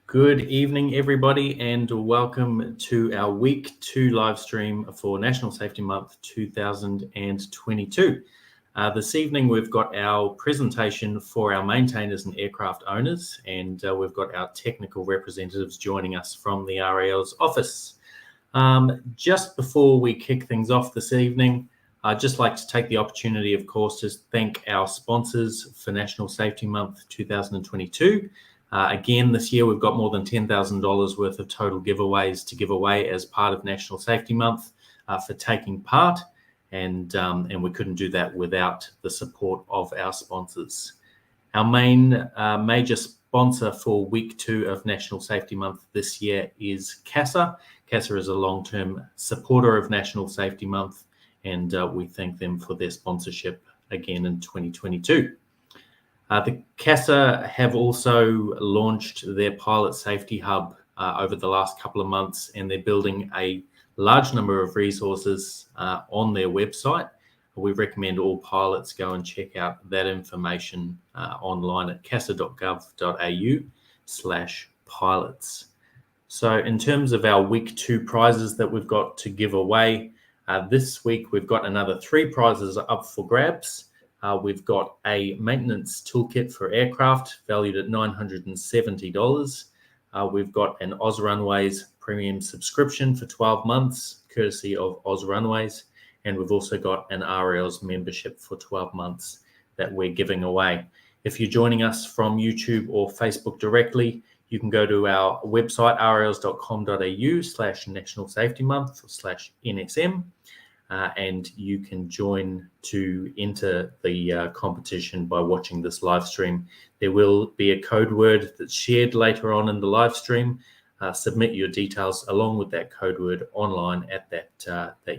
Good evening, everybody, and welcome to our Week 2 live stream for National Safety Month 2022. This evening, we've got our presentation for our maintainers and aircraft owners, and we've got our technical representatives joining us from the RAAus office. Just before we kick things off this evening, I'd just like to take the opportunity, of course, to thank our sponsors for National Safety Month 2022. Again, this year we've got more than $10,000 worth of total giveaways to give away as part of National Safety Month for taking part, and we couldn't do that without the support of our sponsors. Our main major sponsor for Week 2 of National Safety Month this year is CASA. CASA is a long-term supporter of National Safety Month, and we thank them for their sponsorship again in 2022. The CASA have also launched their Pilot Safety Hub over the last couple of months, and they're building a large number of resources on their website. We recommend all pilots go and check out that information online at casa.gov.au/pilots. So in terms of our Week 2 prizes that we've got to give away, this week we've got another 3 prizes up for grabs. We've got a maintenance toolkit for aircraft valued at $970. We've got an Oz Runways premium subscription for 12 months, courtesy of Oz Runways. And we've also got an RAAus membership for 12 months that we're giving away. If you're joining us from YouTube or Facebook directly, you can go to our website, raaus.com.au/National Safety Month/NSM. And you can join to enter the competition by watching this live stream. There will be a code word that's shared later on in the live stream. Submit your details along with that code word online at that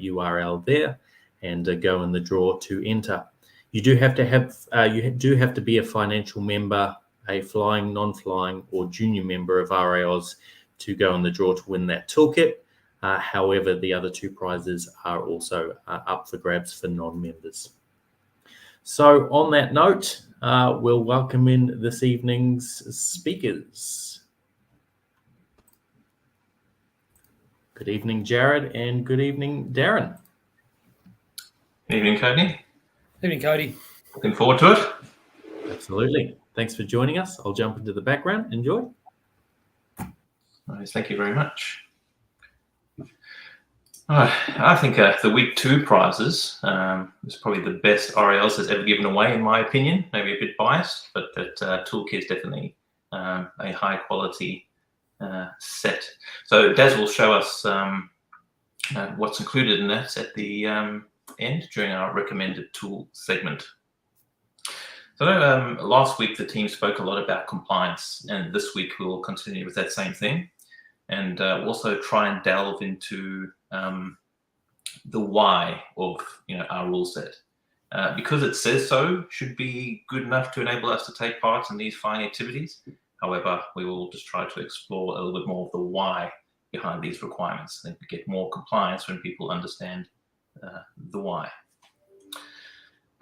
URL there, and go in the draw to enter. You do have to be a financial member, a flying, non-flying, or junior member of RAAus to go in the draw to win that toolkit. However, the other 2 prizes are also up for grabs for non-members. So on that note, we'll welcome in this evening's speakers. Good evening, Jared, and good evening, Darren. Good evening, Cody. Evening, Cody. Looking forward to it. Absolutely. Thanks for joining us. I'll jump into the background. Enjoy. Nice. Thank you very much. I think the Week 2 prizes is probably the best RAAus has ever given away, in my opinion. Maybe a bit biased, but that toolkit is definitely a high quality set. So Daz will show us what's included in that at the end during our recommended tool segment. So last week the team spoke a lot about compliance, and this week we'll continue with that same thing, and also try and delve into the why of our rule set, because it says so should be good enough to enable us to take part in these flying activities. However, we will just try to explore a little bit more of the why behind these requirements. I think we get more compliance when people understand the why.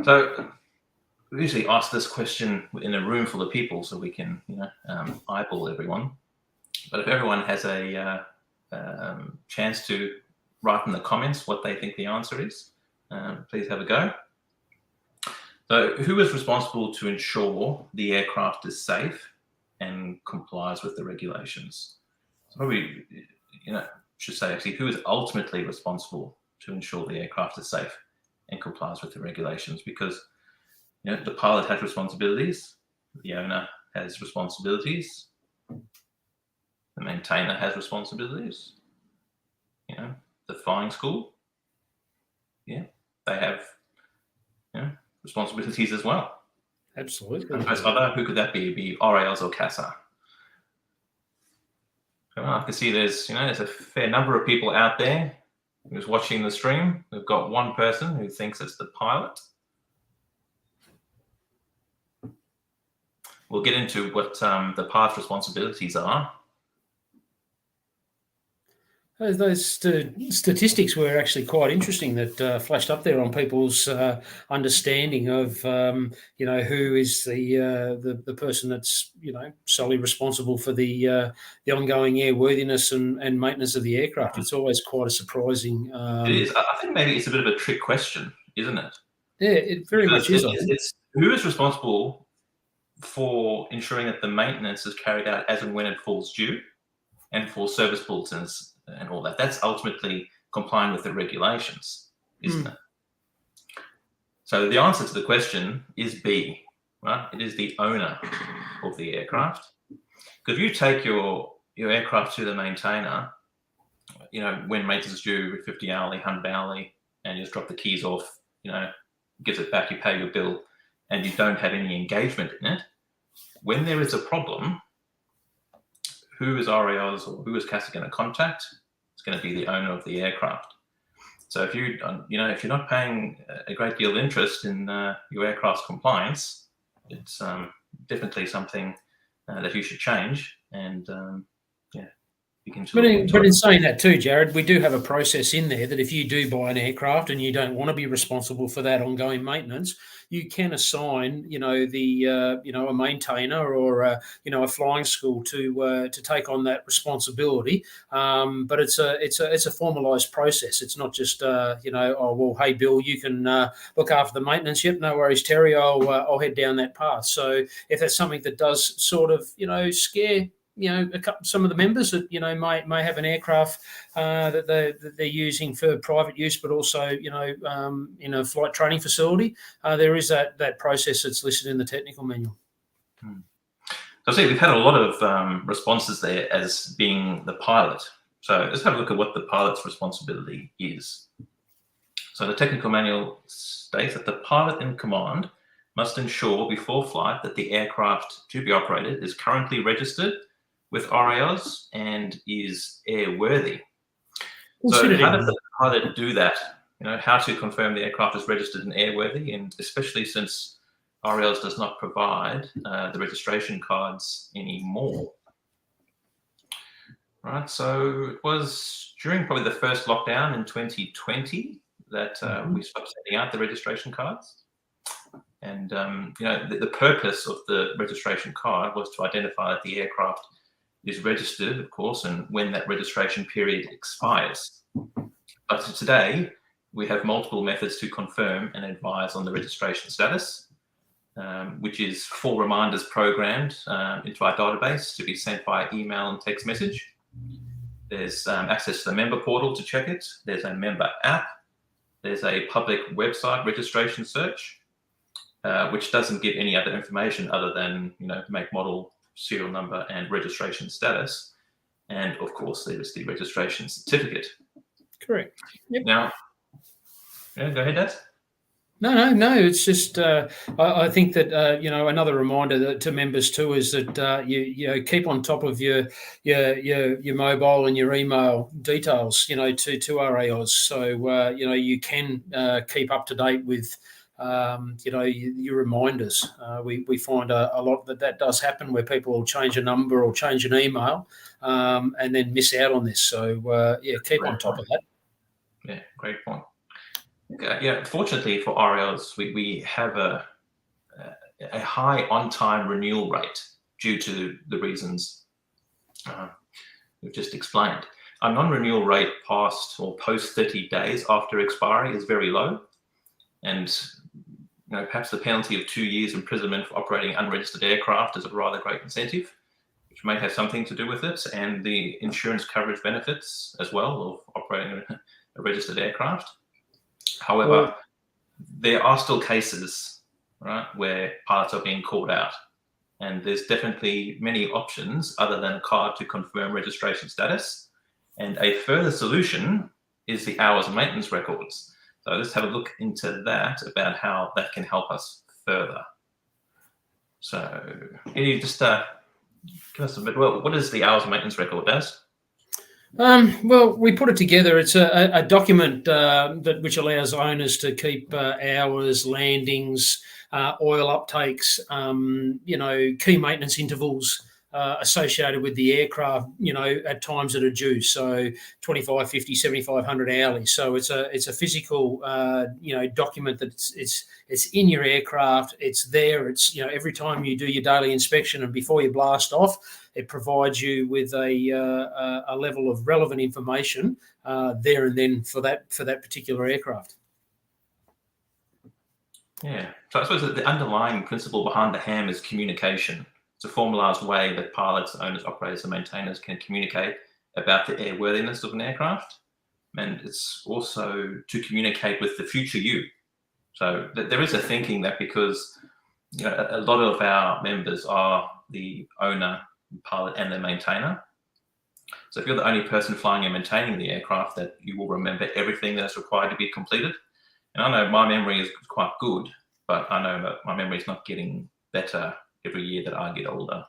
So we usually ask this question in a room full of people so we can eyeball everyone. But if everyone has a chance to write in the comments what they think the answer is, please have a go. So who is responsible to ensure the aircraft is safe and complies with the regulations? So probably, should say actually, who is ultimately responsible to ensure the aircraft is safe and complies with the regulations? Because the pilot has responsibilities, the owner has responsibilities, the maintainer has responsibilities, the flying school, they have responsibilities as well. Absolutely. Who could that be? Be RAAus or CASA? Well, I can see there's a fair number of people out there who's watching the stream. We've got one person who thinks it's the pilot. We'll get into what the pilot's responsibilities are. Those statistics were actually quite interesting that flashed up there on people's understanding of, who is the person that's, solely responsible for the ongoing airworthiness and maintenance of the aircraft. It's always quite a surprising. It is. I think maybe it's a bit of a trick question, isn't it? Yeah, it very much is. It's who is responsible for ensuring that the maintenance is carried out as and when it falls due, and for service bulletins and all that. That's ultimately complying with the regulations, isn't it? So the answer to the question is B, right? It is the owner of the aircraft. Because if you take your aircraft to the maintainer, when maintenance is due, 50 hourly, 100 hourly, and you just drop the keys off, gives it back, you pay your bill, and you don't have any engagement in it. When there is a problem, who is RAAus or who is CASA going to contact? It's going to be the owner of the aircraft. So if you're not paying a great deal of interest in your aircraft's compliance, it's definitely something that you should change. And But in saying that too, Jared, we do have a process in there that if you do buy an aircraft and you don't want to be responsible for that ongoing maintenance, you can assign, a maintainer or a flying school to take on that responsibility. But it's a formalised process. It's not just hey Bill, you can look after the maintenance. Yep, no worries, Terry. I'll head down that path. So if that's something that does sort of scare some of the members that may have an aircraft that they're using for private use, but also in a flight training facility, there is that process that's listed in the technical manual. So see, we've had a lot of responses there as being the pilot. So let's have a look at what the pilot's responsibility is. So the technical manual states that the pilot in command must ensure before flight that the aircraft to be operated is currently registered with RAAus and is airworthy. So how does the pilot do that? How to confirm the aircraft is registered and airworthy, and especially since RAAus does not provide the registration cards anymore. Right, so it was during probably the first lockdown in 2020 that we stopped sending out the registration cards. And the purpose of the registration card was to identify that the aircraft is registered, of course, and when that registration period expires. But today, we have multiple methods to confirm and advise on the registration status, which is 4 reminders programmed into our database to be sent by email and text message. There's access to the member portal to check it. There's a member app. There's a public website registration search, which doesn't give any other information other than make, model, serial number, and registration status. And of course, there is the registration certificate. Correct. Yep. Now, go ahead, Dad. No. It's just I think that another reminder to members too is that you keep on top of your mobile and your email details to RAAus, so you can keep up to date with your reminders. We find a lot that does happen where people will change a number or change an email and then miss out on this. So keep on top of that. Yeah, great point. Okay, fortunately for RAAus, we have a high on-time renewal rate due to the reasons we've just explained. Our non-renewal rate past or post 30 days after expiry is very low, and perhaps the penalty of 2 years imprisonment for operating unregistered aircraft is a rather great incentive, which may have something to do with it, and the insurance coverage benefits as well of operating a registered aircraft. However, there are still cases, right, where pilots are being called out, and there's definitely many options other than a card to confirm registration status. And a further solution is the hours of maintenance records. So let's have a look into that, about how that can help us further. So can you just give us a bit? Well, what is the hours of maintenance record, Daz? Well, we put it together. It's a document which allows owners to keep hours, landings, oil uptakes, key maintenance intervals, associated with the aircraft, at times that are due. So 25, 50, 7,500 hourly. So it's a physical, document that it's in your aircraft. It's there. It's, every time you do your daily inspection and before you blast off, it provides you with a level of relevant information there and then for that particular aircraft. Yeah. So I suppose that the underlying principle behind the HAM is communication. It's a formalised way that pilots, owners, operators, and maintainers can communicate about the airworthiness of an aircraft, and it's also to communicate with the future you. So there is a thinking that because a lot of our members are the owner, pilot, and the maintainer. So if you're the only person flying and maintaining the aircraft, that you will remember everything that's required to be completed. And I know my memory is quite good, but I know that my memory is not getting better every year that I get older.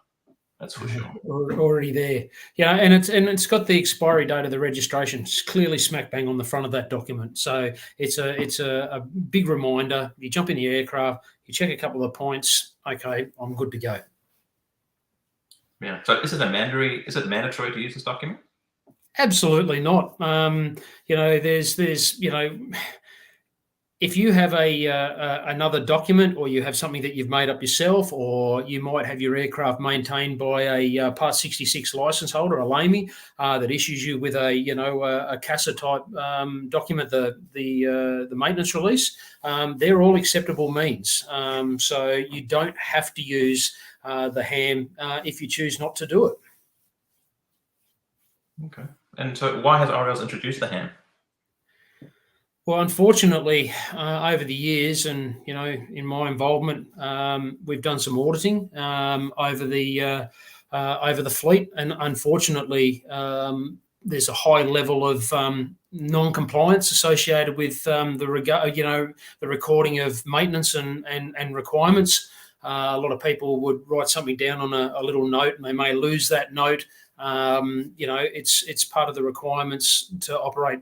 That's for sure. Already there. Yeah, and it's got the expiry date of the registration. It's clearly smack bang on the front of that document. So it's a big reminder. You jump in the aircraft, you check a couple of points. Okay, I'm good to go. Yeah. So is it mandatory to use this document? Absolutely not. There's if you have another document, or you have something that you've made up yourself, or you might have your aircraft maintained by a Part 66 license holder, a LAMI, that issues you with a CASA type document, the maintenance release, they're all acceptable means. So you don't have to use the HAM if you choose not to do it. Okay. And so why has RAAus introduced the HAM? Well, unfortunately, over the years, and in my involvement, we've done some auditing over the fleet, and unfortunately, there's a high level of non-compliance associated with the recording of maintenance and requirements. A lot of people would write something down on a little note, and they may lose that note. It's part of the requirements to operate,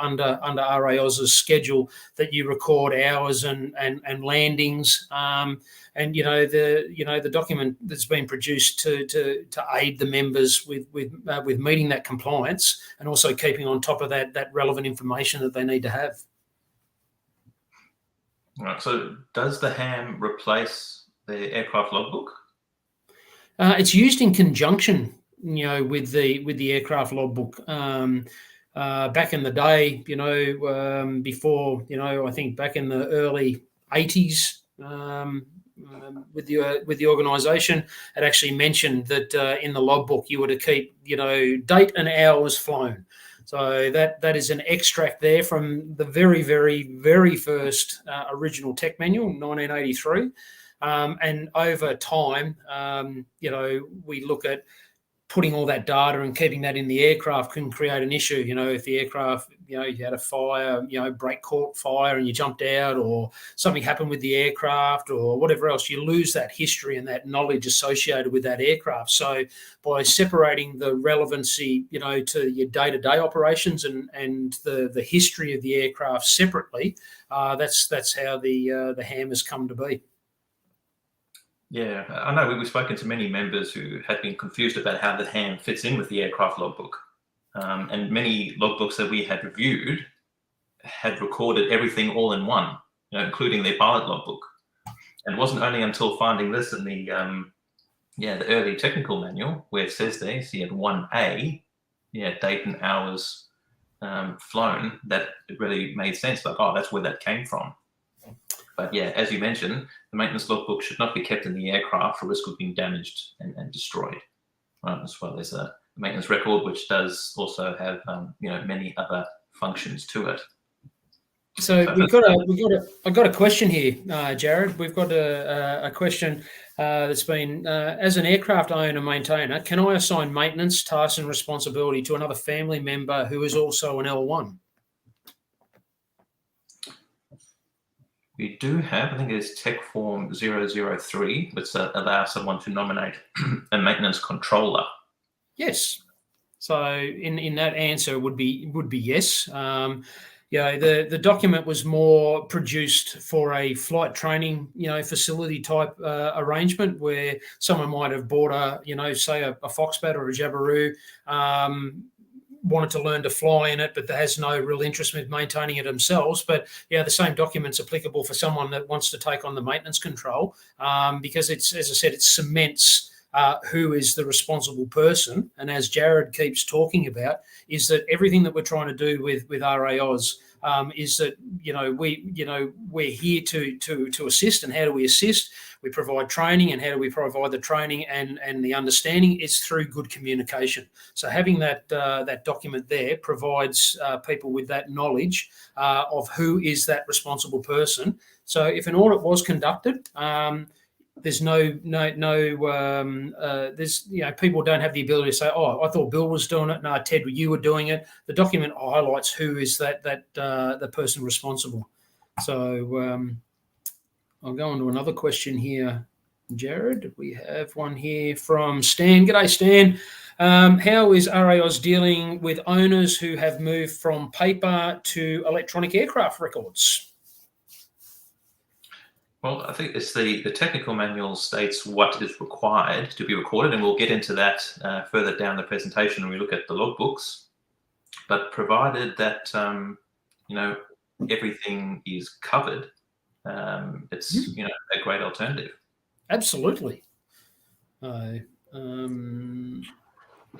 under RAAus's schedule, that you record hours and landings. The document that's been produced to aid the members with meeting that compliance, and also keeping on top of that relevant information that they need to have. All right. So does the HAM replace the aircraft logbook? It's used in conjunction, with the aircraft logbook. Back in the day, before, I think back in the early 80s, with the organisation, it actually mentioned that in the logbook you were to keep, date and hours flown. So that is an extract there from the very, very, very first original tech manual, 1983. And over time, we look at putting all that data and keeping that in the aircraft can create an issue. If the aircraft, you had a fire, brake caught fire and you jumped out, or something happened with the aircraft or whatever else, you lose that history and that knowledge associated with that aircraft. So by separating the relevancy, to your day-to-day operations and the history of the aircraft separately, that's how the HAM has come to be. Yeah, I know we've spoken to many members who had been confused about how the HAM fits in with the aircraft logbook. And many logbooks that we had reviewed had recorded everything all in one, including their pilot logbook. And it wasn't only until finding this in the early technical manual, where it says there, so you had 1A, date and hours flown, that it really made sense. Like, oh, that's where that came from. But yeah, as you mentioned, the maintenance logbook should not be kept in the aircraft for risk of being damaged and destroyed. Right? As well as a maintenance record, which does also have many other functions to it. So I got a question here, Jared. We've got a question that's been, as an aircraft owner maintainer, can I assign maintenance tasks and responsibility to another family member who is also an L1? We do have, I think it is Tech Form 003, which allows someone to nominate a maintenance controller. Yes. So in that answer would be yes. the document was more produced for a flight training, facility type arrangement where someone might have bought say a Foxbat or a Jabiru, wanted to learn to fly in it, but that has no real interest in maintaining it themselves. But the same document's applicable for someone that wants to take on the maintenance control, because it's, as I said, it cements who is the responsible person. And as Jared keeps talking about, is that everything that we're trying to do with RAAus is that we're here to assist. And how do we assist? We provide training, and how do we provide the training and the understanding? It's through good communication. So having that document there provides people with that knowledge of who is that responsible person. So if an audit was conducted, there's people don't have the ability to say, oh, I thought Bill was doing it. No, Ted, you were doing it. The document highlights who is the person responsible. So I'll go on to another question here, Jared. We have one here from Stan. G'day, Stan. How is RAAus dealing with owners who have moved from paper to electronic aircraft records? Well, I think it's the technical manual states what is required to be recorded, and we'll get into that further down the presentation when we look at the logbooks. But provided that everything is covered, it's a great alternative. Absolutely.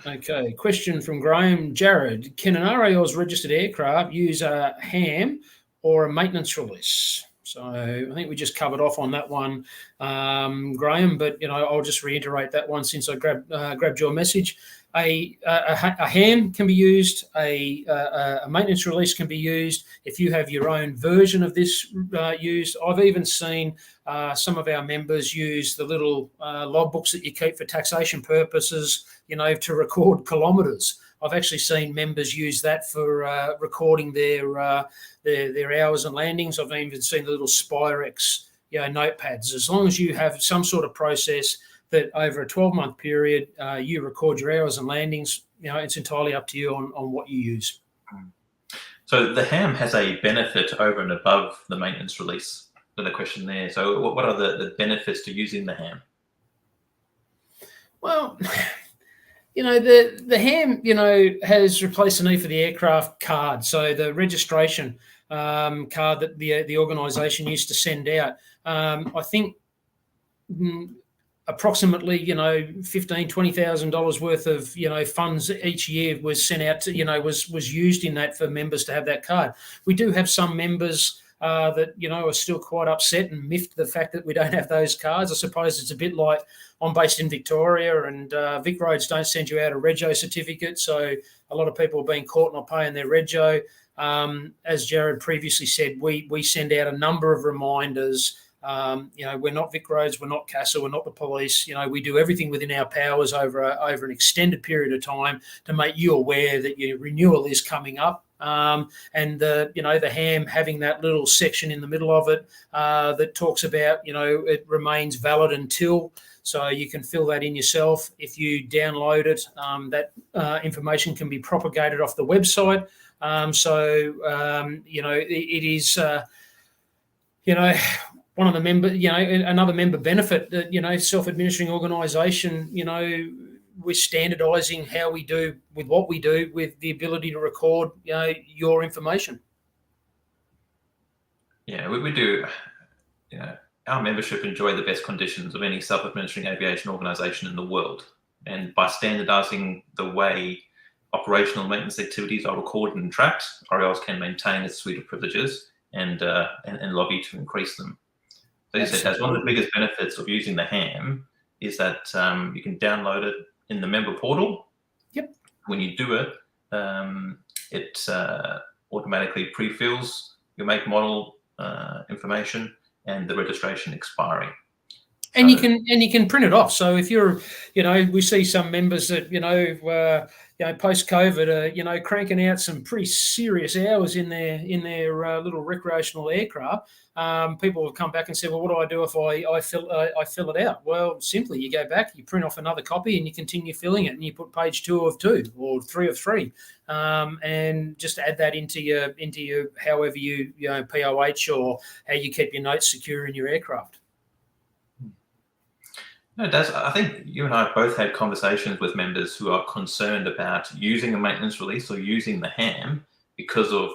Okay, question from Graham. Jared, can an RAAus registered aircraft use a ham or a maintenance release? So I think we just covered off on that one, Graham, but I'll just reiterate that one since I grabbed your message. A ham can be used, a maintenance release can be used. If you have your own version of this used, I've even seen some of our members use the little logbooks that you keep for taxation purposes, to record kilometres. I've actually seen members use that for recording their hours and landings. I've even seen the little Spirex notepads. As long as you have some sort of process that over a 12-month period you record your hours and landings, it's entirely up to you on what you use. So the ham has a benefit over and above the maintenance release. The question there. So what are the benefits to using the ham? Well, the ham, has replaced the need for the aircraft card. So the registration card that the organisation used to send out, I think approximately, $15,000, $20,000 worth of, funds each year was sent out to, was used in that for members to have that card. We do have some members that, are still quite upset and miffed the fact that we don't have those cards. I suppose it's a bit like I'm based in Victoria and Vic Roads don't send you out a rego certificate. So a lot of people have been caught not paying their rego. As Jared previously said, we send out a number of reminders. We're not Vic Roads, we're not CASA, we're not the police. We do everything within our powers over an extended period of time to make you aware that your renewal is coming up. And the ham having that little section in the middle of it that talks about, it remains valid until, so you can fill that in yourself. If you download it, that information can be propagated off the website. It is, one of the another member benefit that, self-administering organisation, we're standardising how we do with what we do with the ability to record, your information. Yeah, we do. Our membership enjoy the best conditions of any self-administering aviation organisation in the world. And by standardising the way operational maintenance activities are recorded and tracked, RAAus can maintain its suite of privileges and lobby to increase them. So as I said, one of the biggest benefits of using the ham is that you can download it in the member portal. Yep. When you do it, it automatically pre-fills your make model information and the registration expiry. And you can print it off. So if you're, we see some members that post COVID are cranking out some pretty serious hours in their little recreational aircraft. People will come back and say, well, what do I do if I fill it out? Well, simply you go back, you print off another copy, and you continue filling it, and you put page 2 of 2 or 3 of 3, and just add that into your however you POH or how you keep your notes secure in your aircraft. No, Daz, I think you and I have both had conversations with members who are concerned about using a maintenance release or using the ham because of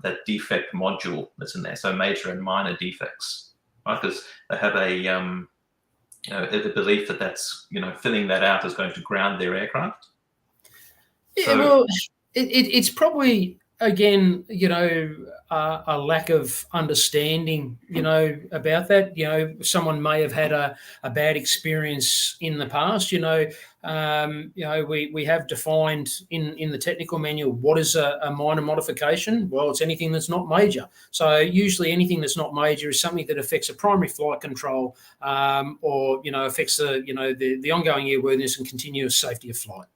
that defect module that's in there, so major and minor defects, right? Because they have the belief that that's, filling that out is going to ground their aircraft. Yeah, so, well, it's probably, again, a lack of understanding, about that. Someone may have had a bad experience in the past. We have defined in the technical manual what is a minor modification. Well, it's anything that's not major. So usually anything that's not major is something that affects a primary flight control, or affects the ongoing airworthiness and continuous safety of flight.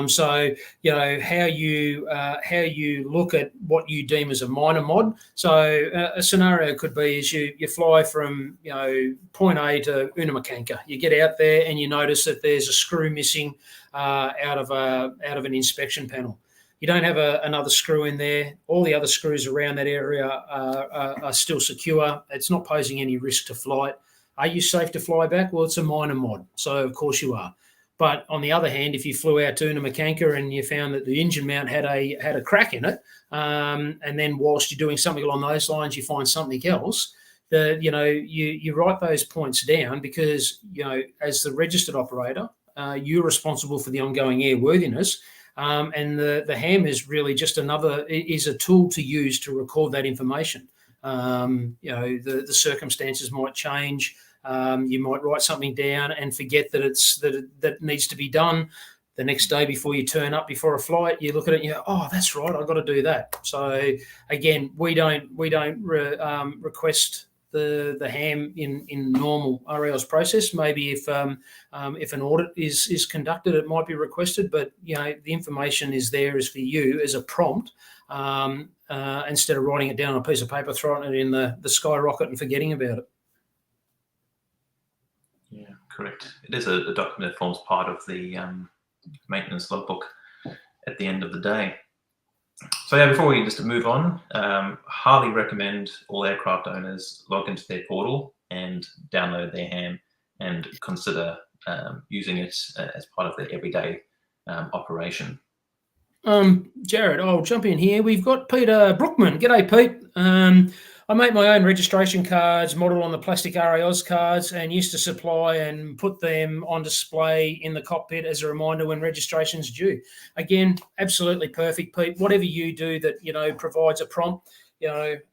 So how you look at what you deem as a minor mod. So a scenario could be is you fly from point A to Unamakanka. You get out there and you notice that there's a screw missing out of an inspection panel. You don't have another screw in there. All the other screws around that area are still secure. It's not posing any risk to flight. Are you safe to fly back? Well, it's a minor mod, so of course you are. But on the other hand, if you flew out to Unamakanka and you found that the engine mount had a crack in it, and then whilst you're doing something along those lines, you find something else, you write those points down because, as the registered operator, you're responsible for the ongoing airworthiness, and the ham is really just is a tool to use to record that information. The circumstances might change. You might write something down and forget that that needs to be done. The next day before you turn up before a flight, you look at it and you go, oh, that's right, I've got to do that. So again, we don't request the ham in normal RAAus process. Maybe if an audit is conducted, it might be requested, but the information is there as for you as a prompt, instead of writing it down on a piece of paper, throwing it in the skyrocket and forgetting about it. Yeah, correct. It is a document that forms part of the maintenance logbook at the end of the day. So yeah, before we just move on, highly recommend all aircraft owners log into their portal and download their ham and consider using it as part of their everyday operation. Jared, I'll jump in here. We've got Peter Brookman. G'day, Pete. I make my own registration cards, model on the plastic RAAus cards, and used to supply and put them on display in the cockpit as a reminder when registration's due. Again, absolutely perfect, Pete. Whatever you do that, provides a prompt,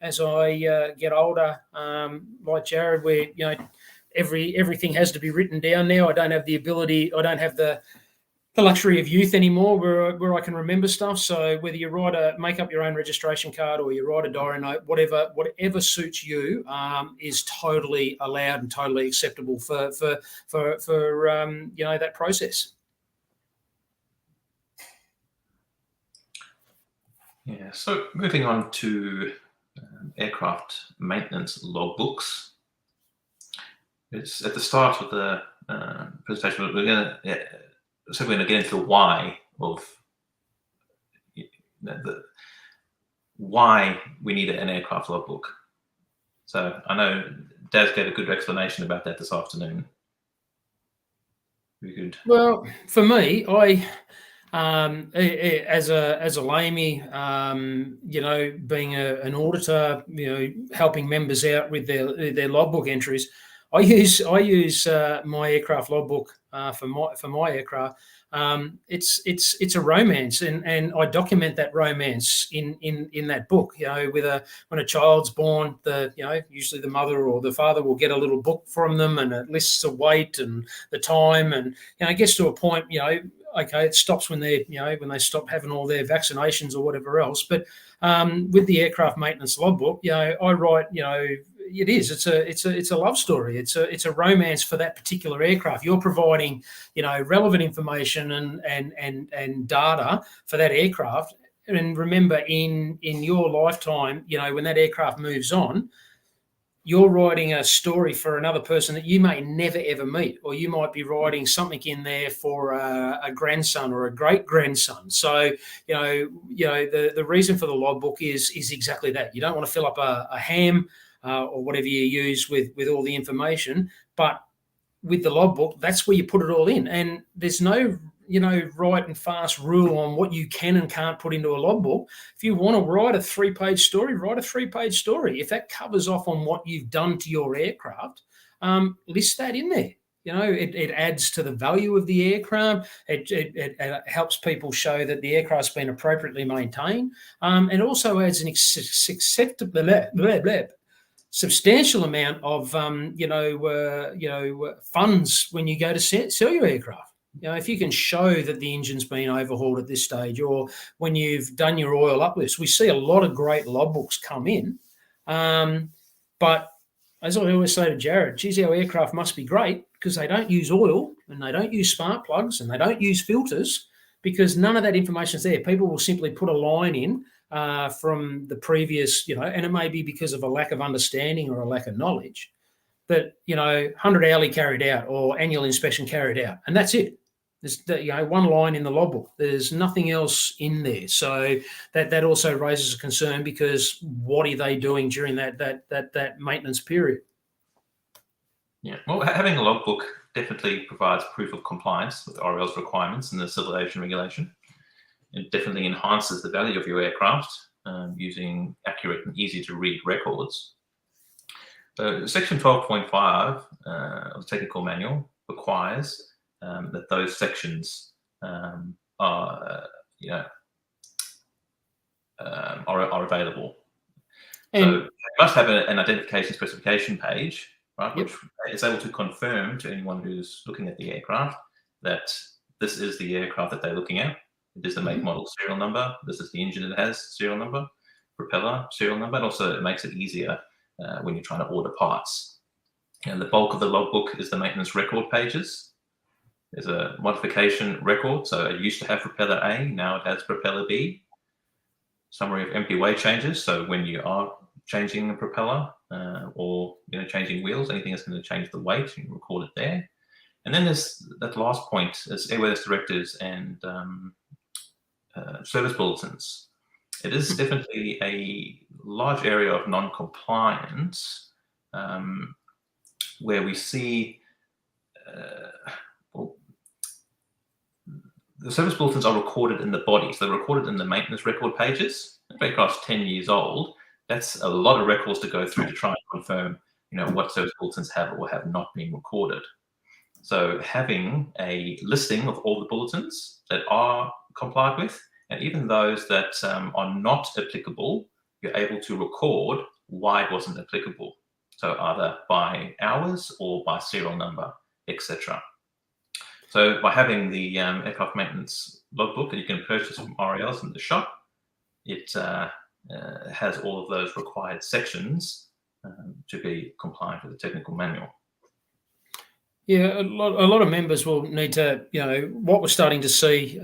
as I get older, like Jared, where, everything has to be written down now. I don't have the luxury of youth anymore where I can remember stuff. So whether you make up your own registration card or you write a diary note, whatever suits you, is totally allowed and totally acceptable for that process. Yeah. So moving on to aircraft maintenance logbooks. It's at the start of the presentation. We're going to get into the why of why we need an aircraft logbook. So I know Daz gave a good explanation about that this afternoon. Very good. Well, for me, I as a lamey, being an auditor, helping members out with their logbook entries, I use my aircraft logbook for my aircraft. It's a romance, and I document that romance in that book. When a child's born, usually the mother or the father will get a little book from them, and it lists the weight and the time, and it gets to a point, okay, it stops when they stop having all their vaccinations or whatever else. But with the aircraft maintenance logbook, I write, it is. It's a love story. It's a romance for that particular aircraft. You're providing, relevant information and data for that aircraft. And remember, in your lifetime, when that aircraft moves on, you're writing a story for another person that you may never ever meet, or you might be writing something in there for a grandson or a great grandson. So the reason for the logbook is exactly that. You don't want to fill up a ham or whatever you use with all the information, but with the logbook, that's where you put it all in. And there's no right and fast rule on what you can and can't put into a logbook. If you want to write a 3-page story, write a 3-page story. If that covers off on what you've done to your aircraft, list that in there. It adds to the value of the aircraft. It helps people show that the aircraft's been appropriately maintained. It also adds an substantial amount of funds when you go to sell your aircraft. If you can show that the engine's been overhauled at this stage, or when you've done your oil uplifts, we see a lot of great logbooks come in. But as I always say to Jared, geez, our aircraft must be great because they don't use oil and they don't use spark plugs and they don't use filters, because none of that information is there. People will simply put a line in from the previous, and it may be because of a lack of understanding or a lack of knowledge, but 100 hourly carried out or annual inspection carried out, and that's it. There's one line in the logbook. There's nothing else in there. So that also raises a concern, because what are they doing during that maintenance period? Yeah, well, having a logbook definitely provides proof of compliance with RAAus requirements and the Civil Aviation Regulation. It definitely enhances the value of your aircraft using accurate and easy to read records. Section 12.5 of the Technical Manual requires that those sections are available. And so you must have an identification specification page, right, which is able to confirm to anyone who's looking at the aircraft that this is the aircraft that they're looking at. It is the make, model, serial number. This is the engine that has serial number, propeller, serial number. And also it makes it easier when you're trying to order parts. And the bulk of the logbook is the maintenance record pages. There's a modification record. So it used to have propeller A, now it has propeller B. Summary of MPW changes. So when you are changing the propeller or changing wheels, anything that's going to change the weight, you can record it there. And then there's that last point is airworthiness directives and service bulletins. It is definitely a large area of non-compliance where we see the service bulletins are recorded in the body. So they're recorded in the maintenance record pages. If the aircraft's 10 years old, that's a lot of records to go through to try and confirm what service bulletins have or have not been recorded. So having a listing of all the bulletins that are complied with, and even those that are not applicable, you're able to record why it wasn't applicable. So either by hours or by serial number, etc. So by having the aircraft maintenance logbook that you can purchase from RAAus in the shop, it has all of those required sections to be compliant with the technical manual. Yeah, a lot of members will need to, what we're starting to see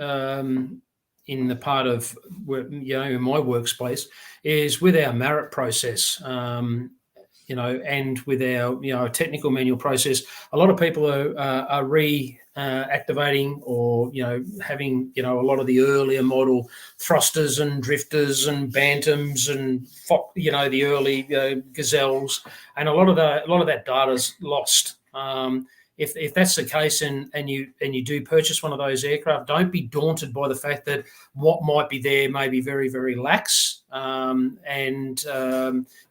in the part of, in my workspace is with our merit process, and with our technical manual process, a lot of people are reactivating or having a lot of the earlier model thrusters and drifters and bantams and the early gazelles, and a lot of that data's lost. If that's the case and you do purchase one of those aircraft, don't be daunted by the fact that what might be there may be very, very lax.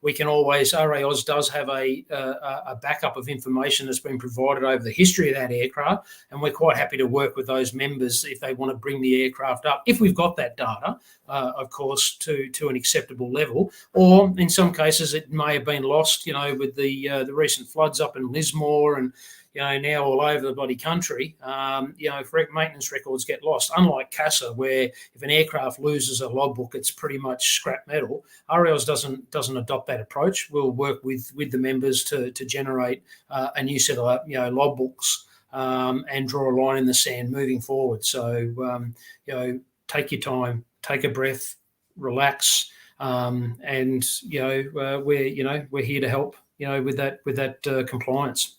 We can always, RAAus does have a backup of information that's been provided over the history of that aircraft, and we're quite happy to work with those members if they want to bring the aircraft up, if we've got that data, of course, to an acceptable level. Or in some cases, it may have been lost, with the recent floods up in Lismore and now all over the bloody country, if maintenance records get lost, unlike CASA, where if an aircraft loses a logbook, it's pretty much scratched scrap metal. RAAus doesn't adopt that approach. We'll work with the members to generate a new set of logbooks and draw a line in the sand moving forward. So take your time, take a breath, relax, and we're here to help with that compliance.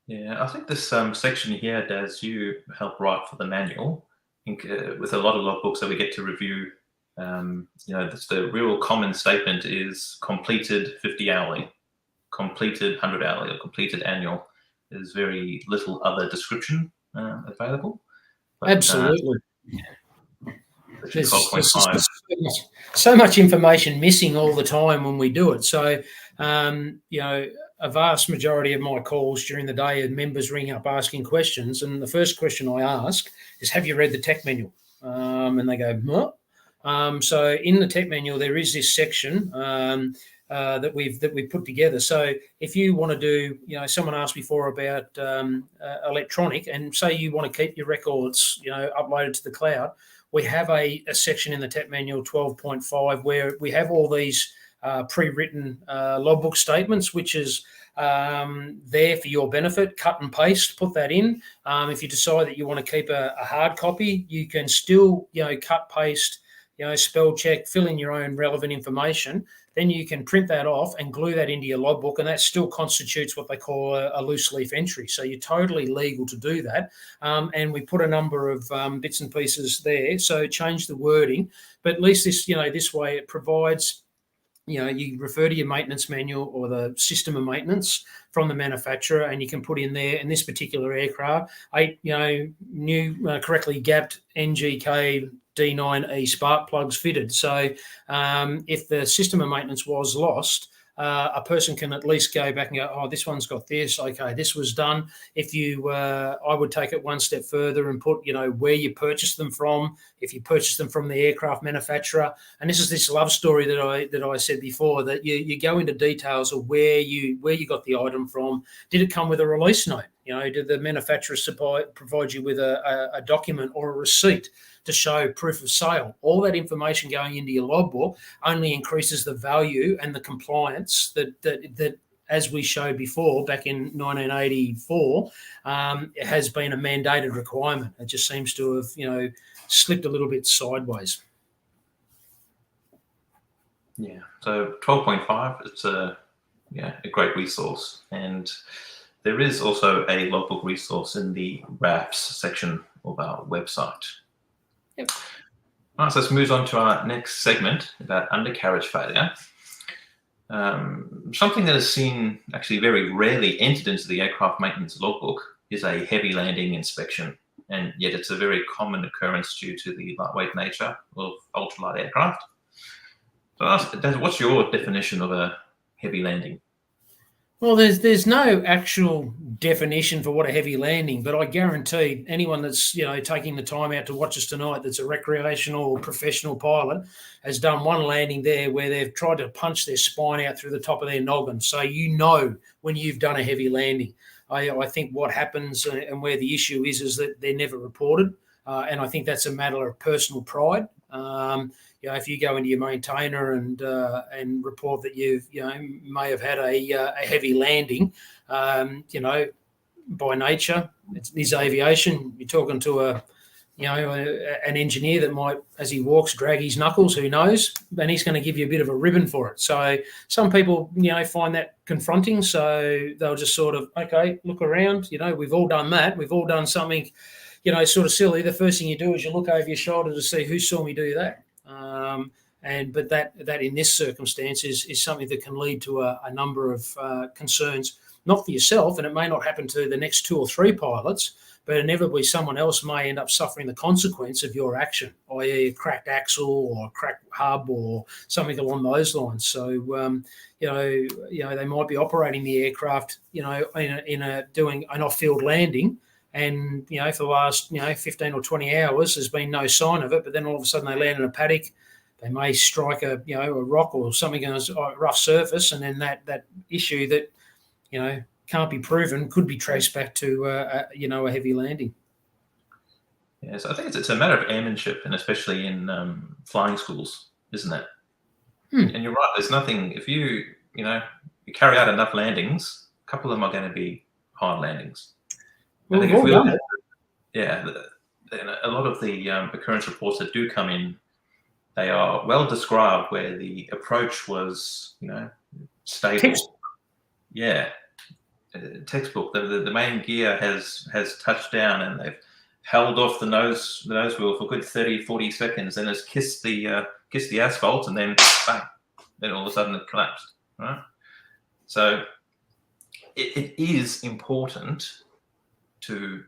Yeah, I think this section here, Daz, you help write for the manual. I think with a lot of logbooks that we get to review, the real common statement is completed 50 hourly, completed 100 hourly, or completed annual. There's very little other description available. But, absolutely. There's so much information missing all the time when we do it. So, a vast majority of my calls during the day are members ring up asking questions. And the first question I ask is, have you read the tech manual? And they go, what? So in the tech manual, there is this section that we've put together. So if you want to do, someone asked before about electronic, and say you want to keep your records, uploaded to the cloud, we have a section in the tech manual 12.5 where we have all these pre-written logbook statements, which is there for your benefit. Cut and paste, put that in. If you decide that you want to keep a hard copy, you can still cut, paste, spell check, fill in your own relevant information. Then you can print that off and glue that into your logbook, and that still constitutes what they call a loose leaf entry. So you're totally legal to do that. And we put a number of bits and pieces there. So change the wording, but at least this way it provides. You refer to your maintenance manual or the system of maintenance from the manufacturer, and you can put in there, in this particular aircraft, 8 new correctly gapped NGK D9E spark plugs fitted. So if the system of maintenance was lost, a person can at least go back and go, oh, this one's got this. Okay, this was done. If you, I would take it one step further and put, where you purchased them from. If you purchased them from the aircraft manufacturer, and this is this love story that I said before, that you go into details of where you got the item from. Did it come with a release note? Did the manufacturer provide you with a document or a receipt to show proof of sale? All that information going into your logbook only increases the value and the compliance that as we showed before back in 1984, it has been a mandated requirement. It just seems to have, slipped a little bit sideways. Yeah. So 12.5, it's a great resource, and there is also a logbook resource in the RAAus section of our website. Yep. All right, so let's move on to our next segment about undercarriage failure. Something that is seen actually very rarely entered into the aircraft maintenance logbook is a heavy landing inspection, and yet it's a very common occurrence due to the lightweight nature of ultralight aircraft. So, what's your definition of a heavy landing? Well, there's no actual definition for what a heavy landing, but I guarantee anyone that's taking the time out to watch us tonight, that's a recreational or professional pilot, has done one landing there where they've tried to punch their spine out through the top of their noggin. So when you've done a heavy landing. I think what happens and where the issue is that they're never reported, and I think that's a matter of personal pride. If you go into your maintainer and report that you've may have had a heavy landing, by nature, it's aviation. You're talking to an engineer that might, as he walks, drag his knuckles. Who knows? And he's going to give you a bit of a ribbon for it. So some people, find that confronting. So they'll just sort of, okay, look around. We've all done that. We've all done something, sort of silly. The first thing you do is you look over your shoulder to see who saw me do that. But that in this circumstance is something that can lead to a number of concerns, not for yourself, and it may not happen to the next 2 or 3 pilots, but inevitably someone else may end up suffering the consequence of your action, i.e. a cracked axle or a cracked hub or something along those lines. So, they might be operating the aircraft, doing an off-field landing, and, for the last, 15 or 20 hours, there's been no sign of it, but then all of a sudden they land in a paddock. They may strike a rock or something on a rough surface, and then that issue that, can't be proven could be traced back to, a heavy landing. Yeah, so I think it's a matter of airmanship, and especially in flying schools, isn't it? And you're right. There's nothing, if you carry out enough landings, a couple of them are going to be hard landings. Well, I think if we done look at, a lot of the occurrence reports that do come in, they are well described where the approach was, stable. Textbook. Yeah, textbook. The main gear has touched down, and they've held off the nose wheel for a good 30, 40 seconds, and has kissed the asphalt, and then bang, then all of a sudden it collapsed. Right. So it is important to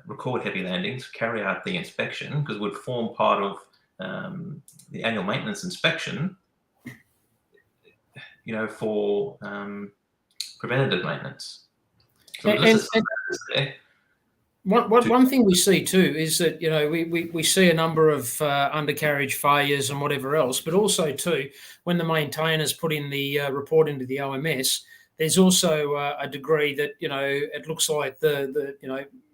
record heavy landings, carry out the inspection, because it would form part of the annual maintenance inspection, for preventative maintenance. So one thing we see too is that we see a number of undercarriage failures and whatever else, but also too when the maintainers put in the report into the OMS, there's also a degree that it looks like the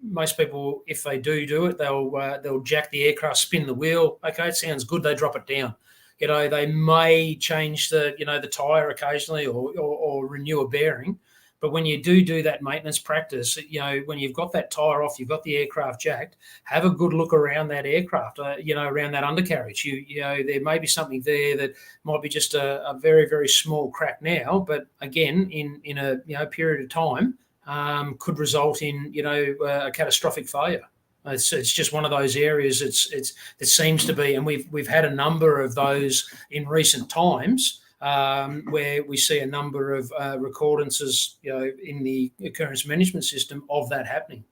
most people, if they do it, they'll jack the aircraft, spin the wheel. Okay, it sounds good. They drop it down. They may change the tire occasionally or renew a bearing. But when you do that maintenance practice, when you've got that tire off, you've got the aircraft jacked, have a good look around that aircraft, around that undercarriage. There may be something there that might be just a very, very small crack now, but again, in a period of time, could result in a catastrophic failure. It's just one of those areas. It seems to be, and we've had a number of those in recent times. Where we see a number of recordances, in the occurrence management system of that happening.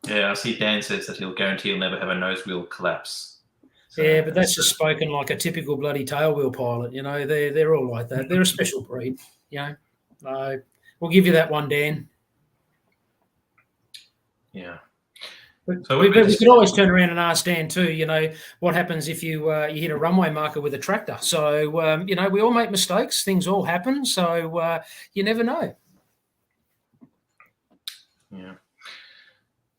Yeah, I see Dan says that he'll guarantee he'll never have a nose wheel collapse. So, yeah, but that's just spoken like a typical bloody tailwheel pilot. They're all like that. They're a special breed. We'll give you that one, Dan. Yeah. So we could always turn around and ask Dan too, what happens if you hit a runway marker with a tractor? So, we all make mistakes. Things all happen. So you never know. Yeah.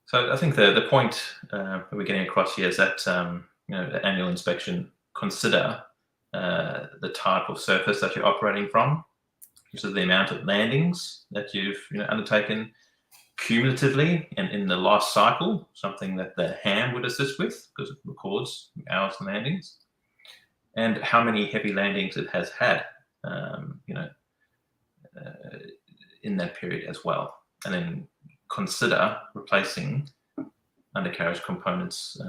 So I think the point that we're getting across here is that, the annual inspection, consider the type of surface that you're operating from, so the amount of landings that you've undertaken, cumulatively and in the last cycle, something that the ham would assist with because it records hours and landings, and how many heavy landings it has had, in that period as well. And then consider replacing undercarriage components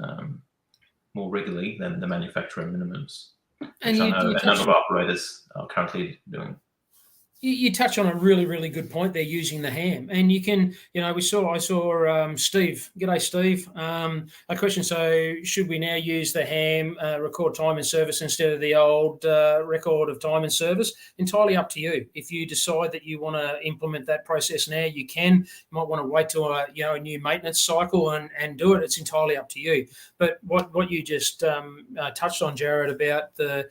more regularly than the manufacturer minimums, which I know a number of operators are currently doing. You touch on a really, really good point there, using the ham. And you can, I saw Steve. G'day, Steve. A question. So should we now use the ham record time and service instead of the old record of time and service? Entirely up to you. If you decide that you want to implement that process now, you can. You might want to wait till a new maintenance cycle and do it. It's entirely up to you. But what you just touched on, Jared, about the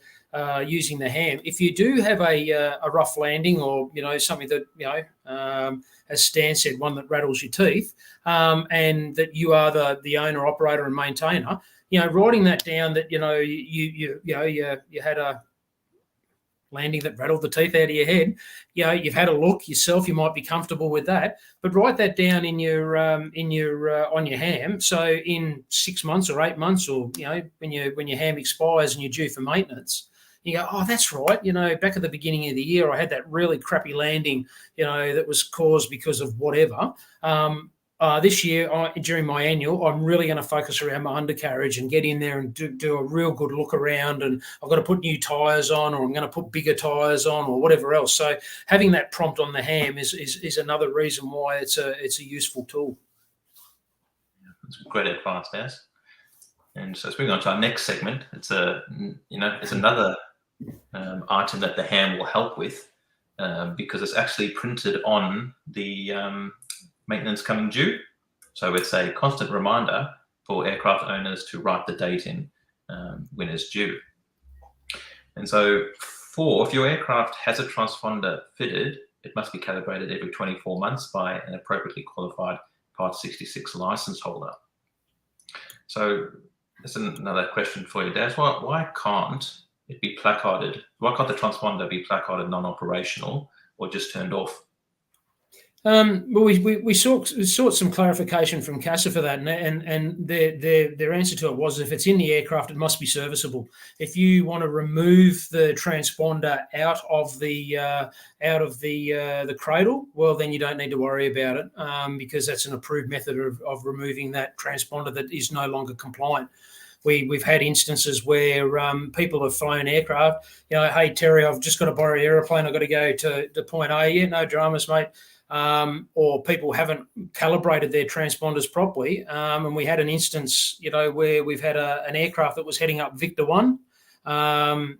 using the ham. If you do have a rough landing, or something that as Stan said, one that rattles your teeth, and that you are the owner, operator, and maintainer, writing that down that you had a landing that rattled the teeth out of your head. You've had a look yourself. You might be comfortable with that, but write that down in your on your ham. So in 6 months or 8 months, or when your ham expires and you're due for maintenance, you go, oh, that's right. Back at the beginning of the year, I had that really crappy landing, that was caused because of whatever. This year, during my annual, I'm really going to focus around my undercarriage and get in there and do a real good look around. And I've got to put new tyres on, or I'm going to put bigger tyres on, or whatever else. So having that prompt on the ham is another reason why it's a useful tool. That's great advice, Naz. And so, moving on to our next segment, it's another item that the ham will help with, because it's actually printed on the maintenance coming due. So it's a constant reminder for aircraft owners to write the date in when it's due. And so if your aircraft has a transponder fitted, it must be calibrated every 24 months by an appropriately qualified Part 66 license holder. So that's another question for you, Daz. Why can't it be placarded? Why can't the transponder be placarded non-operational or just turned off? Well, we sought some clarification from CASA for that, and their answer to it was, if it's in the aircraft, it must be serviceable. If you want to remove the transponder out of the cradle, well, then you don't need to worry about it, because that's an approved method of removing that transponder that is no longer compliant. We've had instances where people have flown aircraft. Hey Terry, I've just got to borrow an aeroplane. I've got to go to point A. Yeah, no dramas, mate. Or people haven't calibrated their transponders properly. And we had an instance, where we've had an aircraft that was heading up Victor 1.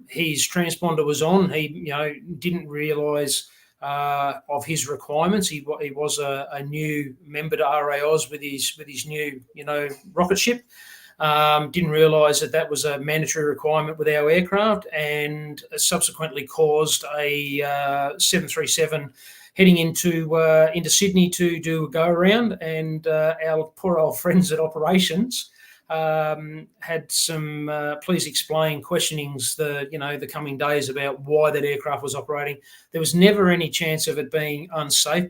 His transponder was on. He, didn't realise of his requirements. He was a new member to RAAus with his new, rocket ship. Didn't realise that was a mandatory requirement with our aircraft, and subsequently caused a 737 heading into Sydney to do a go around, and our poor old friends at operations had some please explain questionings the coming days about why that aircraft was operating. There was never any chance of it being unsafe,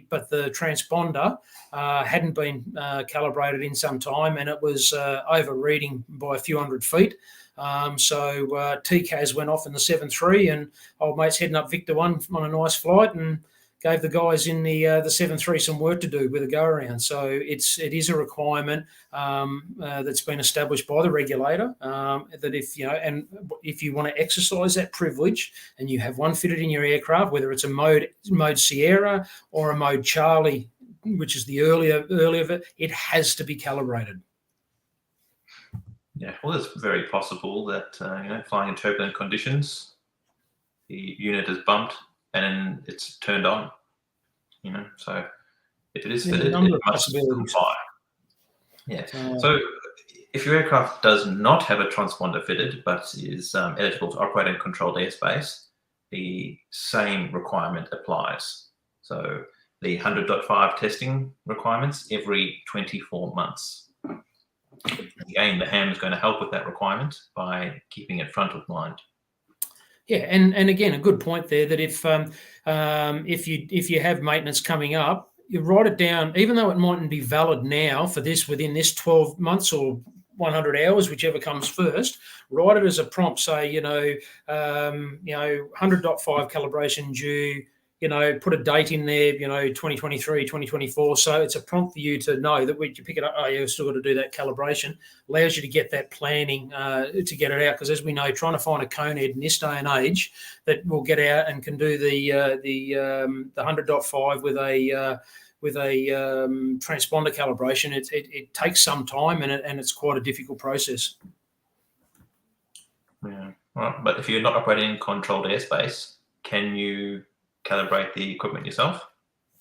but the transponder hadn't been calibrated in some time, and it was overreading by a few hundred feet. So TCAS went off in the 7.3, and old mate's heading up Victor 1 on a nice flight, and gave the guys in the 7.3 some work to do with a go around. So it is a requirement that's been established by the regulator, that if you want to exercise that privilege and you have one fitted in your aircraft, whether it's a mode Sierra or a mode Charlie, which is the earlier of it, it has to be calibrated. Yeah, well, it's very possible that flying in turbulent conditions, the unit is bumped and it's turned on. So if it is fitted, it must comply. Yeah. So if your aircraft does not have a transponder fitted but is eligible to operate in controlled airspace, the same requirement applies. So the 100.5 testing requirements every 24 months. Again, the ham is going to help with that requirement by keeping it front of mind. Yeah, and again, a good point there, that if you have maintenance coming up, you write it down, even though it mightn't be valid now for this within this 12 months or 100 hours, whichever comes first. Write it as a prompt, say 100.5 calibration due. Put a date in there, 2023, 2024. So it's a prompt for you to know that when you pick it up, you've still got to do that calibration. Allows you to get that planning to get it out. Because as we know, trying to find a cone head in this day and age that will get out and can do the 100.5 with a transponder calibration, it takes some time, and it's quite a difficult process. Yeah, right. But if you're not operating in controlled airspace, can you calibrate the equipment yourself?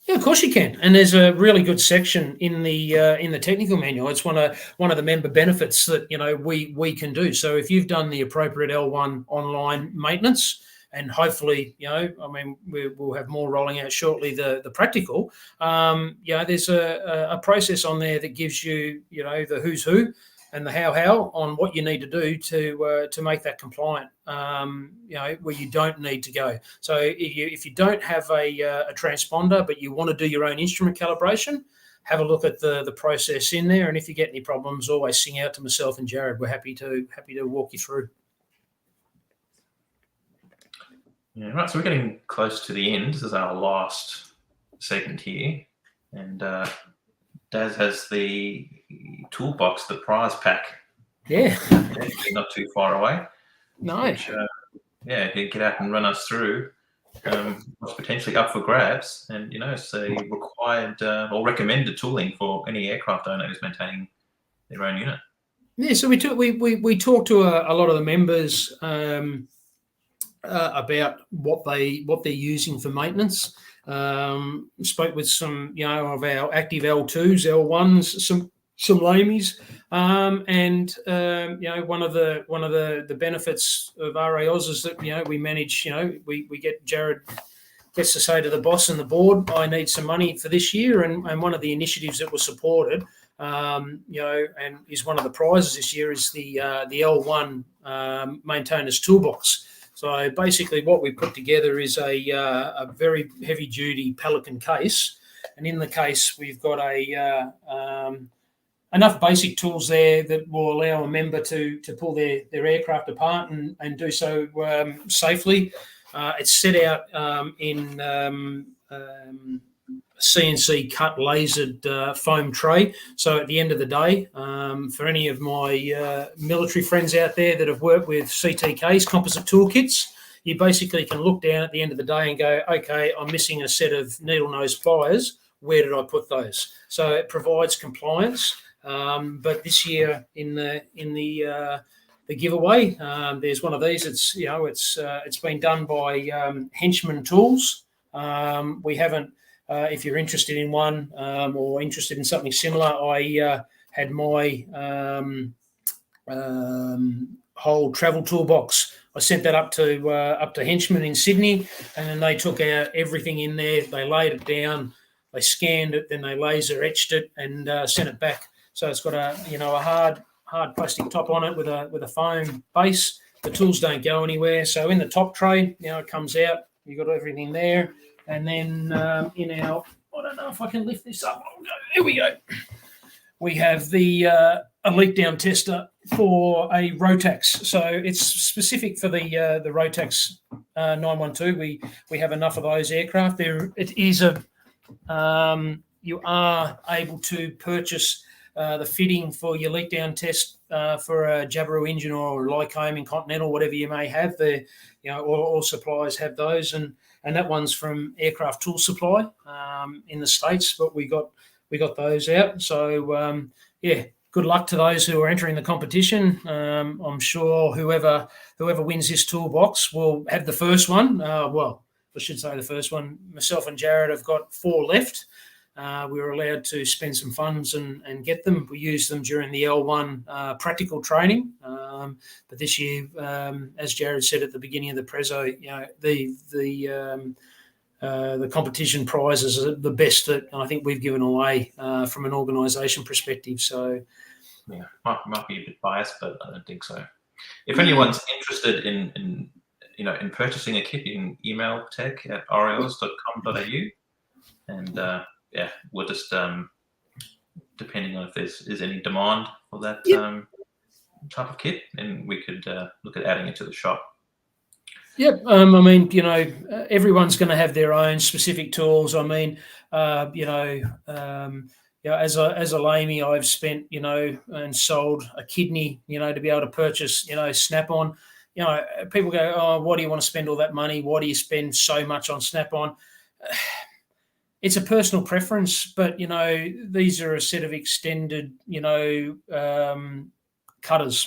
Yeah, of course you can. And there's a really good section in the technical manual. It's one of the member benefits that we can do. So if you've done the appropriate L1 online maintenance, and hopefully we'll have more rolling out shortly, the practical, there's a process on there that gives you the who's who and the how on what you need to do to make that compliant, where you don't need to go. So if you don't have a transponder but you want to do your own instrument calibration, have a look at the process in there, and if you get any problems, always sing out to myself and Jared. We're happy to walk you through. Yeah, right. So we're getting close to the end. This is our last segment here, and Daz has the toolbox, the prize pack. Yeah. Not too far away. No. Which, he'd get out and run us through what's potentially up for grabs, and it's a required or recommended tooling for any aircraft owner who's maintaining their own unit. Yeah, so we talked to a lot of the members about what they're using for maintenance. Spoke with some of our active L2s, L1s, some lamies, and one of the benefits of RAAus is that we manage, we get Jared gets to say to the boss and the board, I need some money for this year. And one of the initiatives that was supported, and is one of the prizes this year is the L1 Maintainer's Toolbox. So basically what we put together is a very heavy-duty Pelican case. And in the case, we've got enough basic tools there that will allow a member to pull their aircraft apart and do so safely. It's set out in CNC cut lasered foam tray. So at the end of the day, for any of my military friends out there that have worked with CTKs, composite toolkits, you basically can look down at the end of the day and go, okay, I'm missing a set of needle nose pliers. Where did I put those? So it provides compliance. But this year in the giveaway, there's one of these. It's been done by Henchman Tools. We haven't. If you're interested in one or interested in something similar, I had my whole travel toolbox. I sent that up to Henchman in Sydney, and then they took out everything in there. They laid it down, they scanned it, then they laser etched it and sent it back. So it's got a hard plastic top on it with a foam base. The tools don't go anywhere. So in the top tray, it comes out. You've got everything there. And then in our, I don't know if I can lift this up. Here we go. We have the a leak down tester for a Rotax. So it's specific for the Rotax 912. We have enough of those aircraft. It is you are able to purchase the fitting for your leak down test for a Jabiru engine or Lycoming Continental, whatever you may have. All suppliers have those, and that one's from Aircraft Tool Supply in the States. But we got those out. So good luck to those who are entering the competition. I'm sure whoever wins this toolbox will have the first one. I should say the first one. Myself and Jared have got 4 left. We were allowed to spend some funds and get them. We used them during the L1 practical training. But this year, as Jared said at the beginning of the prezzo, the competition prizes are the best that I think we've given away from an organisation perspective. So, yeah, might be a bit biased, but I don't think so. If anyone's interested in purchasing a kit, you can email tech@raus.com.au, and we'll just depending on if there's any demand for that type of kit, and we could look at adding it to the shop. Yep. Everyone's going to have their own specific tools. As a lamey, I've spent, and sold a kidney, to be able to purchase, Snap-on. People go, oh, why do you want to spend all that money? Why do you spend so much on Snap-on? It's a personal preference, but, these are a set of extended, cutters,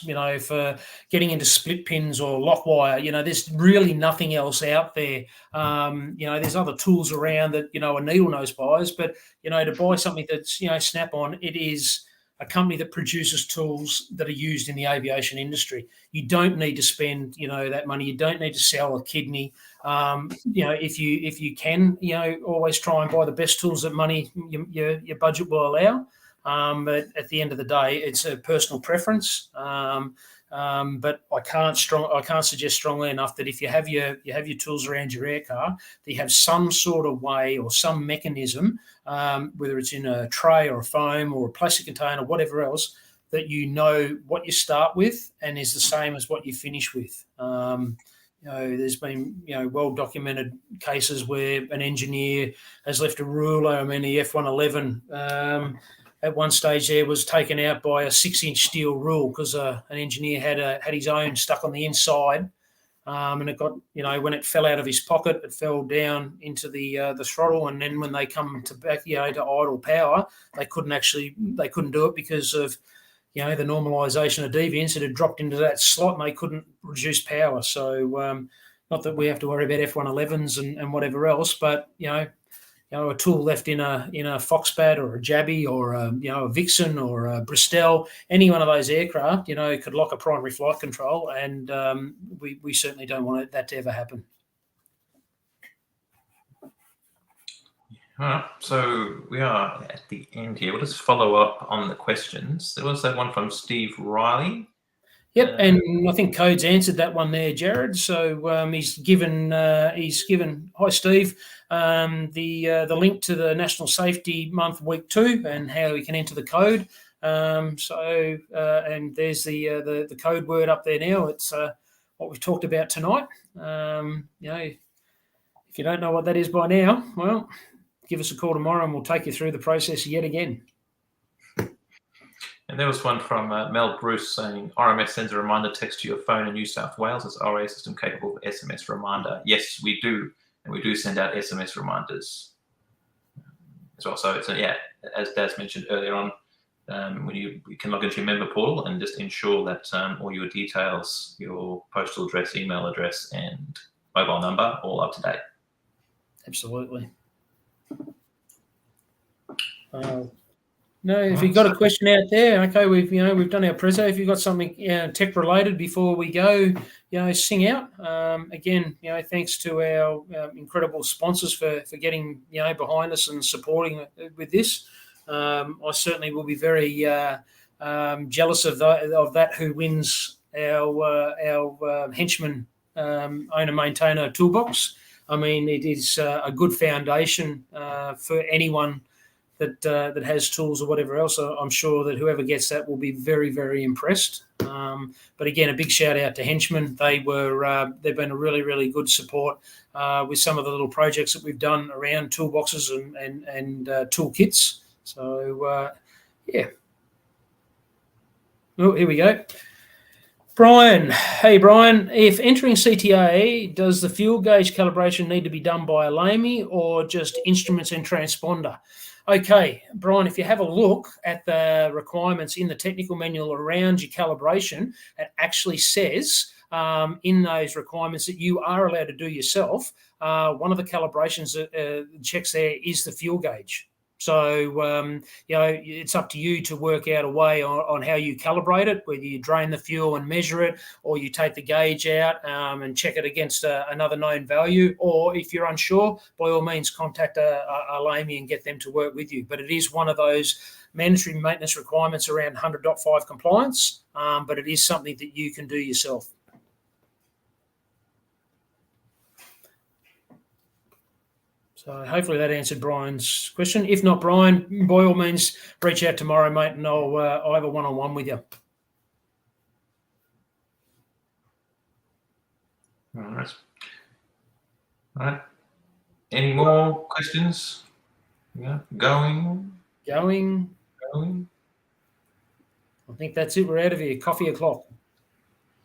for getting into split pins or lock wire. There's really nothing else out there. There's other tools around that, are needle nose pliers, but, to buy something that's, Snap-on, it is a company that produces tools that are used in the aviation industry. You don't need to spend, that money. You don't need to sell a kidney. If you can, always try and buy the best tools that your budget will allow. But at the end of the day, it's a personal preference. But I can't suggest strongly enough that if you have your tools around your aircar, that you have some sort of way or some mechanism, whether it's in a tray or a foam or a plastic container, whatever else, that you know what you start with and is the same as what you finish with. There's been well documented cases where an engineer has left a ruler. The F111. At one stage there was taken out by a 6-inch steel rule because an engineer had his own stuck on the inside, and it got when it fell out of his pocket, it fell down into the throttle, and then when they come to back to idle power, they couldn't do it because of the normalisation of deviance. It had dropped into that slot and they couldn't reduce power. So not that we have to worry about F111s and whatever else, but a tool left in a Foxbat or a Jabby or a Vixen or a Bristol, any one of those aircraft, could lock a primary flight control, and we certainly don't want that to ever happen. All right, so we are at the end here. We'll just follow up on the questions. There was that one from Steve Riley. Yep, and I think Code's answered that one there, Jared. So he's given. Hi, Steve. The link to the National Safety Month Week 2 and how we can enter the code. And there's the code word up there now. It's what we've talked about tonight. If you don't know what that is by now, well, give us a call tomorrow and we'll take you through the process yet again. And there was one from Mel Bruce saying, RMS sends a reminder text to your phone in New South Wales. Is RAAus system capable of SMS reminder? Yes, we do. And we do send out SMS reminders as well. So it's as Daz mentioned earlier on, when you can log into your member portal and just ensure that all your details, your postal address, email address, and mobile number, all up to date. Absolutely. No, if you've got a question out there, okay, we've done our preso. If you've got something tech related before we go, sing out. Again, thanks to our incredible sponsors for getting behind us and supporting with this. I certainly will be very jealous of that who wins our henchman owner maintainer toolbox. I mean, it is a good foundation for anyone that has tools or whatever else. I'm sure that whoever gets that will be very, very impressed. But again, a big shout out to Henchmen. They've been a really, really good support with some of the little projects that we've done around toolboxes and toolkits. So Oh, here we go. Brian. Hey, Brian. If entering CTA, does the fuel gauge calibration need to be done by a LAMI or just instruments and transponder? Okay, Brian, if you have a look at the requirements in the technical manual around your calibration, it actually says in those requirements that you are allowed to do yourself. One of the calibrations checks there is the fuel gauge. So, it's up to you to work out a way on how you calibrate it, whether you drain the fuel and measure it, or you take the gauge out and check it against another known value. Or if you're unsure, by all means, contact a LAMI and get them to work with you. But it is one of those mandatory maintenance requirements around 100.5 compliance, but it is something that you can do yourself. So hopefully that answered Brian's question. If not, Brian, by all means, reach out tomorrow, mate, and I'll have a one-on-one with you. All right. Any more questions? Yeah. Going. I think that's it. We're out of here. Coffee o'clock.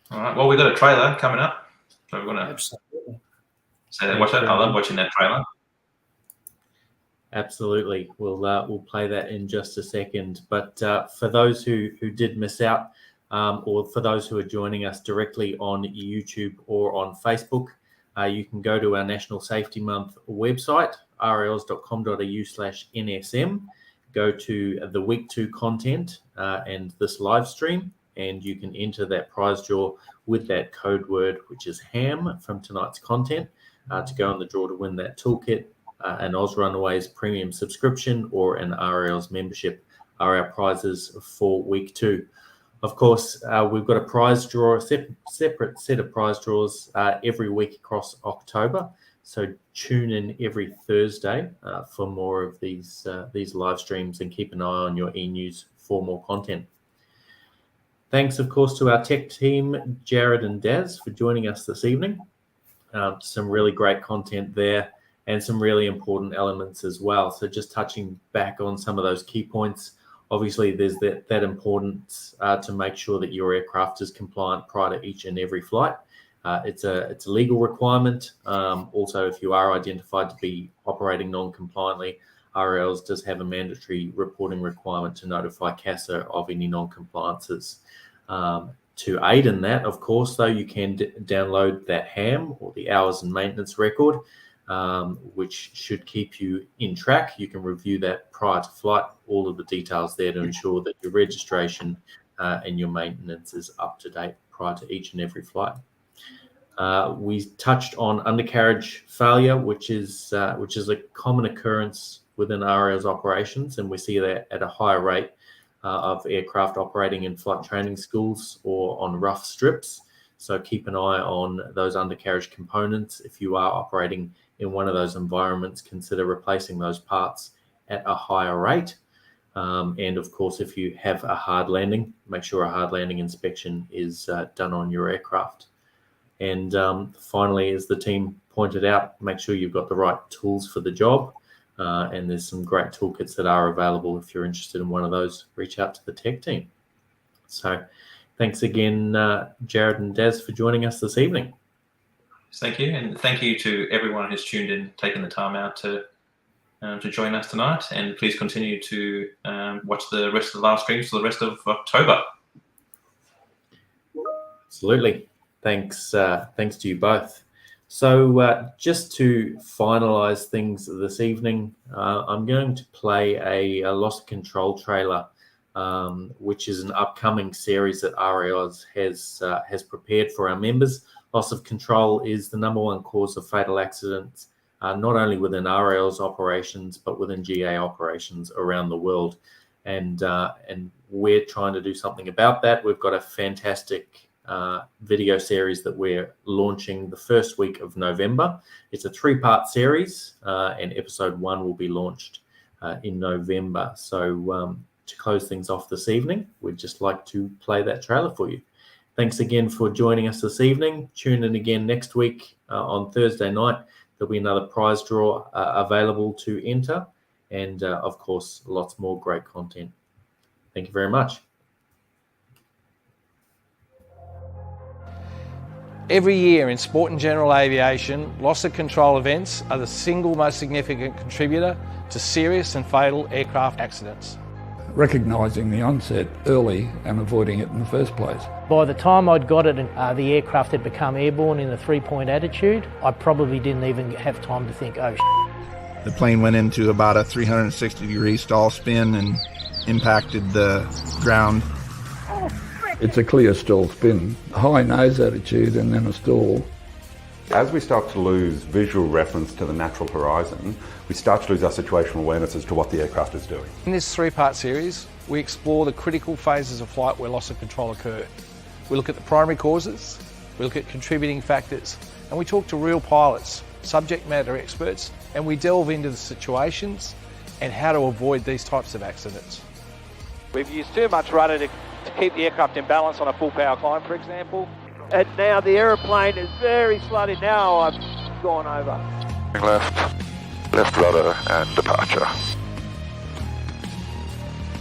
All right. Well, we've got a trailer coming up, so we're going to Absolutely. say that. Watch that. I love watching that trailer. Absolutely. We'll play that in just a second. But for those who did miss out, or for those who are joining us directly on YouTube or on Facebook, you can go to our National Safety Month website, raals.com.au/NSM, go to the Week 2 content and this live stream, and you can enter that prize draw with that code word, which is HAM from tonight's content, to go on the draw to win that toolkit. An Oz Runaways premium subscription or an RAAus membership are our prizes for Week 2. Of course, we've got a prize draw, a separate set of prize draws every week across October. So tune in every Thursday for more of these live streams, and keep an eye on your e-news for more content. Thanks, of course, to our tech team, Jared and Daz, for joining us this evening. Some really great content there, and some really important elements as well. So just touching back on some of those key points, obviously there's that importance to make sure that your aircraft is compliant prior to each and every flight. It's a legal requirement. Also, if you are identified to be operating non-compliantly, RAAus does have a mandatory reporting requirement to notify CASA of any non-compliances. To aid in that, of course, though, you can download that HAM, or the hours and maintenance record, which should keep you in track. You can review that prior to flight, all of the details there to ensure that your registration and your maintenance is up to date prior to each and every flight. We touched on undercarriage failure, which is a common occurrence within RAAus operations, and we see that at a higher rate of aircraft operating in flight training schools or on rough strips. So keep an eye on those undercarriage components. If you are operating in one of those environments, consider replacing those parts at a higher rate. And of course, if you have a hard landing, make sure a hard landing inspection is done on your aircraft. And finally, as the team pointed out, make sure you've got the right tools for the job. And there's some great toolkits that are available. If you're interested in one of those, reach out to the tech team. So thanks again, Jared and Daz, for joining us this evening. Thank you. And thank you to everyone who's tuned in, taking the time out to join us tonight. And please continue to watch the rest of the live streams for the rest of October. Absolutely. Thanks to you both. So just to finalise things this evening, I'm going to play a loss of control trailer, which is an upcoming series that RAAus has prepared for our members. Loss of control is the #1 cause of fatal accidents, not only within RAAus operations, but within GA operations around the world. And we're trying to do something about that. We've got a fantastic video series that we're launching the first week of November. It's a 3-part series, and episode 1 will be launched in November. So to close things off this evening, we'd just like to play that trailer for you. Thanks again for joining us this evening. Tune in again next week on Thursday night. There'll be another prize draw available to enter, and of course, lots more great content. Thank you very much. Every year in sport and general aviation, loss of control events are the single most significant contributor to serious and fatal aircraft accidents. Recognising the onset early and avoiding it in the first place. By the time I'd got it, the aircraft had become airborne in a 3-point attitude. I probably didn't even have time to think, oh shit. The plane went into about a 360-degree stall spin and impacted the ground. It's a clear stall spin, a high nose attitude and then a stall. As we start to lose visual reference to the natural horizon, we start to lose our situational awareness as to what the aircraft is doing. In this 3-part series, we explore the critical phases of flight where loss of control occurred. We look at the primary causes, we look at contributing factors, and we talk to real pilots, subject matter experts, and we delve into the situations and how to avoid these types of accidents. We've used too much rudder to keep the aircraft in balance on a full power climb, for example. And now the aeroplane is very slowly. Now I've gone over. Left rudder and departure.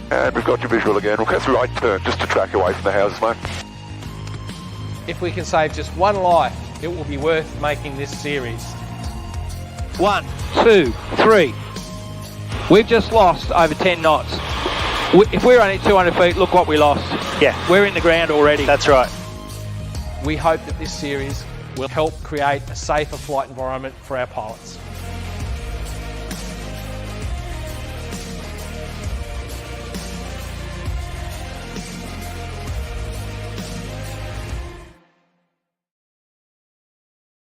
And we've got your visual again. We'll go through right turn just to track away from the houses, mate. If we can save just one life, it will be worth making this series. 1, 2, 3. We've just lost over 10 knots. If we're only 200 feet, look what we lost. Yeah. We're in the ground already. That's right. We hope that this series will help create a safer flight environment for our pilots.